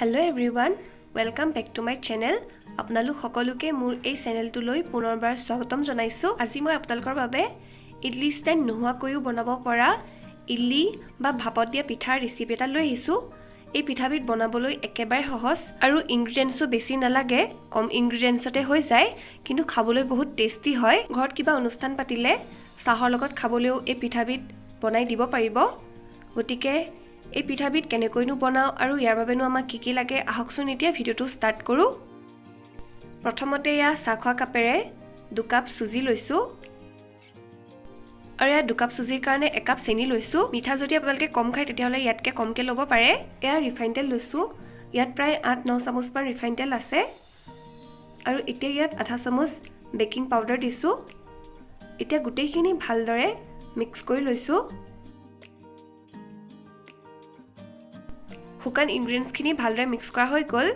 Hello everyone, welcome back to my channel. আপোনালোক সকলোকে মোৰ এই চেনেলটোলৈ পুনৰবাৰ স্বাগতম জনাইছো। আজি মই আপোনালোকৰ বাবে ইডলি ষ্টেণ্ড নোহোৱাকৈও বনাব পৰা ইডলি বা ভাপত দিয়া পিঠাৰ ৰেচিপি এটা লৈ আহিছো। এই পিঠাবিধ বনাবলৈ একেবাৰে সহজ আৰু ইনগ্ৰেডিয়েন্টছো বেছি নালাগে, কম ইনগ্ৰেডিয়েন্টছতে হৈ যায়, কিন্তু খাবলৈ বহুত টেষ্টি হয়। ঘৰত কিবা অনুষ্ঠান পাতিলে চাহৰ লগত খাবলৈও এই পিঠাবিধ বনাই দিব পাৰিব। গতিকে এই পিঠাবিধ কেনেকৈনো বনাও আৰু ইয়াৰ বাবেনো আমাক কি লাগে আহকচোন এতিয়া ভিডিওটো ষ্টাৰ্ট কৰো। প্ৰথমতে ইয়া চাহ খোৱা কাপেৰে 2 কাপ সুজি লৈছো আৰু ইয়া 2 কাপ সুজিৰ কাৰণে 1 কাপ চেনি লৈছো। মিঠা যদি আপোনালোকে কম খায় তেতিয়াহলে ইয়াতকে কমকে ল'ব পাৰে। ইয়া ৰিফাইন তেল লৈছো, ইয়াত প্ৰায় 8-9 চামুচ মান ৰিফাইন তেল আছে আৰু এতিয়া ইয়াত আধা চামুচ বেকিং পাউডাৰ দিছো। এতিয়া গোটেইখিনি ভালদৰে মিক্স কৰি লৈছো। শুকান ইনগ্ৰেডিয়েন্টছখিনি ভালদৰে মিক্স কৰা হৈ গ'ল।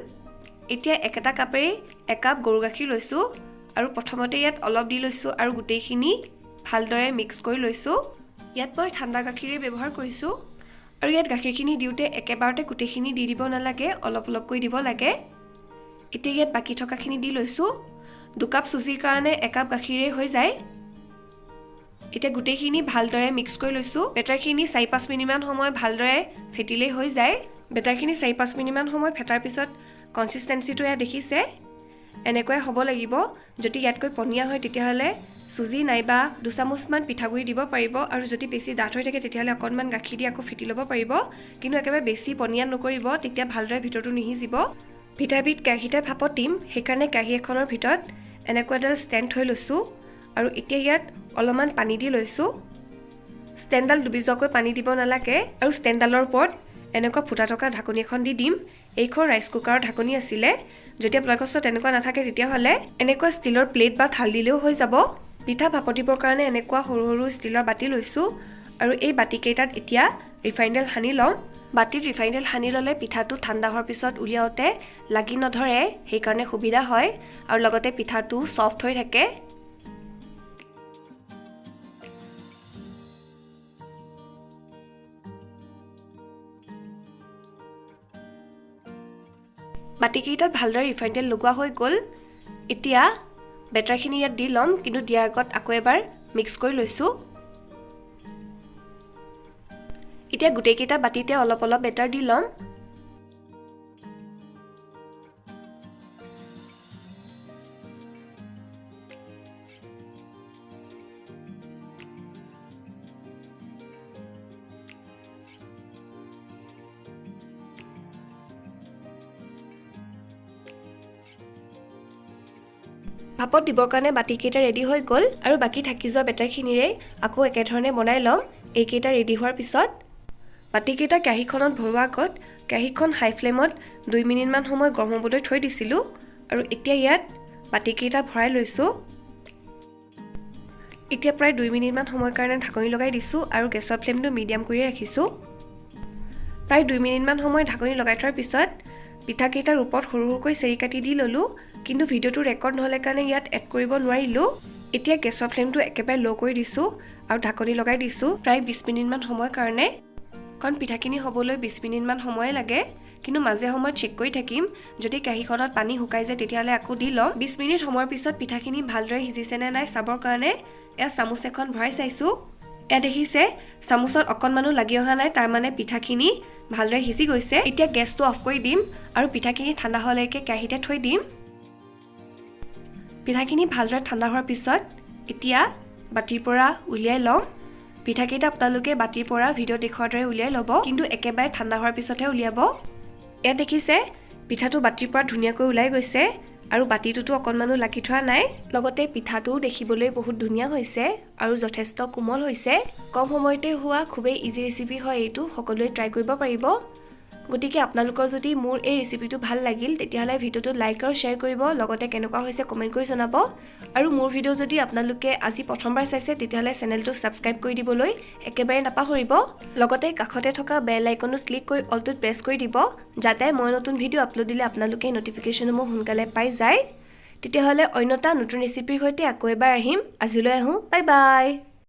এতিয়া একেটা কাপেৰে 1 কাপ গৰু গাখীৰ লৈছো আৰু প্ৰথমতে ইয়াত অলপ দি লৈছো আৰু গোটেইখিনি ভালদৰে মিক্স কৰি লৈছো। ইয়াত মই ঠাণ্ডা গাখীৰে ব্যৱহাৰ কৰিছো আৰু ইয়াত গাখীৰখিনি দিওতে একেবাৰতে গোটেইখিনি দি দিব নালাগে, অলপ অলপকৈ দিব লাগে। এতিয়া ইয়াত বাকি থকাখিনি দি লৈছো। 2 কাপ সুজিৰ কাৰণে 1 কাপ গাখীৰে হৈ যায়। এতিয়া গোটেইখিনি ভালদৰে মিক্স কৰি লৈছো। বেটাৰখিনি 4-5 মিনিটমান সময় ভালদৰে ফেটিলেই হৈ যায়। বেটাৰখিনি 4-5 মিনিটমান সময় ফেটাৰ পিছত কনসিস্টেন্সিটো ইয়া দেখিছে এনেকৈ হ'ব লাগিব। যদি ইয়াতকৈ পনিয়া হয় তেতিয়াহলে সুজি নাইবা 2 চামুচ মান পিঠাগুৰি দিব পাৰিব আৰু যদি বেছি ডাঠ হৈ থাকে তেতিয়াহলে অকনমান গাখীৰ দি আকৌ ফেটি ল'ব পাৰিব, কিন্তু একেবাৰে বেছি পনিয়া নকৰিব, তেতিয়া ভালদৰে ভিতৰটো নিহিজিব। পিঠাবিধ কেৰাহীতে ভাপত দিম, সেইকাৰণে কেৰাহী এখনৰ ভিতৰত এনেকৈ এডাল ষ্টেণ্ড থৈ লৈছো আৰু এতিয়া ইয়াত অলপমান পানী দি লৈছো। ষ্টেণ্ডডাল ডুবি যোৱাকৈ পানী দিব নালাগে আৰু ষ্টেণ্ডডালৰ ওপৰত এনেকুৱা ফুটা থকা ঢাকনি এখন দি দিম। এইখন ৰাইচ কুকাৰৰ ঢাকনি আছিলে, যদি আপোনালোকৰ ওচৰত তেনেকুৱা নাথাকে তেতিয়াহলে এনেকুৱা ষ্টিলৰ প্লেট বা থাল দিলেও হৈ যাব। পিঠা ভাপতিবৰ কাৰণে এনেকুৱা সৰু সৰু ষ্টিলৰ বাটি লৈছো আৰু এই বাটিকেইটাত এতিয়া ৰিফাইন তেল সানি লম। বাটিত ৰিফাইন তেল সানি ললে পিঠাটো ঠাণ্ডা হোৱাৰ পিছত উলিয়াওতে লাগি নধৰে, সেইকাৰণে সুবিধা হয় আৰু লগতে পিঠাটো সফট হৈ থাকে। বাটিকেইটাত ভালদৰে ৰিফাইন তেল লগোৱা হৈ গ'ল। এতিয়া বেটাৰখিনি ইয়াত দি ল'ম, কিন্তু দিয়াৰ আগত আকৌ এবাৰ মিক্স কৰি লৈছো। এতিয়া গোটেইকেইটা বাটিতে অলপ অলপ বেটাৰ দি ল'ম। ভাপত দিবৰ কাৰণে বাটিকেইটা ৰেডি হৈ গ'ল আৰু বাকি থাকি যোৱা বেটাৰখিনিৰে আকৌ একেধৰণে বনাই ল'ম। এইকেইটা ৰেডি হোৱাৰ পিছত বাটিকেইটা কেৰাহীখনত ভৰোৱাৰ আগত কেৰাহীখন হাই ফ্লেমত 2 মিনিটমান সময় গৰম হ'বলৈ থৈ দিছিলোঁ আৰু এতিয়া ইয়াত বাটিকেইটা ভৰাই লৈছোঁ। এতিয়া প্ৰায় 2 মিনিটমান সময়ৰ কাৰণে ঢাকনি লগাই দিছোঁ আৰু গেছৰ ফ্লেমটো মিডিয়াম কৰি ৰাখিছোঁ। প্ৰায় 2 মিনিটমান সময় ঢাকনি লগাই থোৱাৰ পিছত পিঠাকেইটাৰ ওপৰত সৰু সৰুকৈ চেৰি কাটি দি ল'লোঁ, কিন্তু ভিডিওটো ৰেকৰ্ড নহ'লে কাৰণে ইয়াত এড কৰিব নোৱাৰিলোঁ। এতিয়া গেছৰ ফ্লেমটো একেবাৰে ল' কৰি দিছোঁ আৰু ঢাকনি লগাই দিছোঁ প্ৰায় 20 মিনিটমান সময়ৰ কাৰণে, কাৰণ পিঠাখিনি হ'বলৈ 20 মিনিটমান সময় লাগে, কিন্তু মাজে সময়ে চেক কৰি থাকিম। যদি কেৰাহীখনত পানী শুকাই যায় তেতিয়াহ'লে আকৌ দি ল'ম। 20 মিনিট সময়ৰ পিছত পিঠাখিনি ভালদৰে সিজিছে নে নাই চাবৰ কাৰণে এয়া চামুচ এখন ভৰাই চাইছোঁ। এয়া দেখিছে চামুচত অকণমানো লাগি অহা নাই, তাৰ মানে পিঠাখিনি ভালদৰে সিজি গৈছে। এতিয়া গেছটো অফ কৰি দিম আৰু পিঠাখিনি ঠাণ্ডা হ'লৈকে কেৰাহীতে থৈ দিম। পিঠাখিনি ভালদৰে ঠাণ্ডা হোৱাৰ পিছত এতিয়া বাটিৰ পৰা উলিয়াই ল'ম। পিঠাকেইটা আপোনালোকে বাটিৰ পৰা ভিডিঅ' দেখুৱাৰ দৰে উলিয়াই ল'ব, কিন্তু একেবাৰে ঠাণ্ডা হোৱাৰ পিছতহে উলিয়াব। এয়া দেখিছে পিঠাটো বাটিৰ পৰা ধুনীয়াকৈ ওলাই গৈছে আৰু বাটিটোতো অকণমানো লাগি থোৱা নাই, লগতে পিঠাটো দেখিবলৈ বহুত ধুনীয়া হৈছে আৰু যথেষ্ট কোমল হৈছে। কম সময়তে হোৱা খুবেই ইজি ৰেচিপি হয় এইটো, সকলোৱে ট্ৰাই কৰিব পাৰিব। গতিকে আপোনালোকৰ যদি মোৰ এই ৰেচিপিটো ভাল লাগিল তেতিয়াহ'লে ভিডিওটো লাইক আৰু শ্বেয়াৰ কৰিব, লগতে কেনেকুৱা হৈছে কমেণ্ট কৰি জনাব। আৰু মোৰ ভিডিও যদি আপোনালোকে আজি প্ৰথমবাৰ চাইছে তেতিয়াহ'লে চেনেলটো ছাবস্ক্ৰাইব কৰি দিবলৈ একেবাৰে নাপাহৰিব। লগতে কাষতে থকা বেল আইকনত ক্লিক কৰি অলটোত প্ৰেছ কৰি দিব, যাতে মই নতুন ভিডিও আপলোড দিলে আপোনালোকে নটিফিকেশ্যনসমূহ সোনকালে পাই যায়। তেতিয়াহ'লে অন্য এটা নতুন ৰেচিপিৰ সৈতে আকৌ এবাৰ আহিম। আজিলৈ আহোঁ, বাই বাই।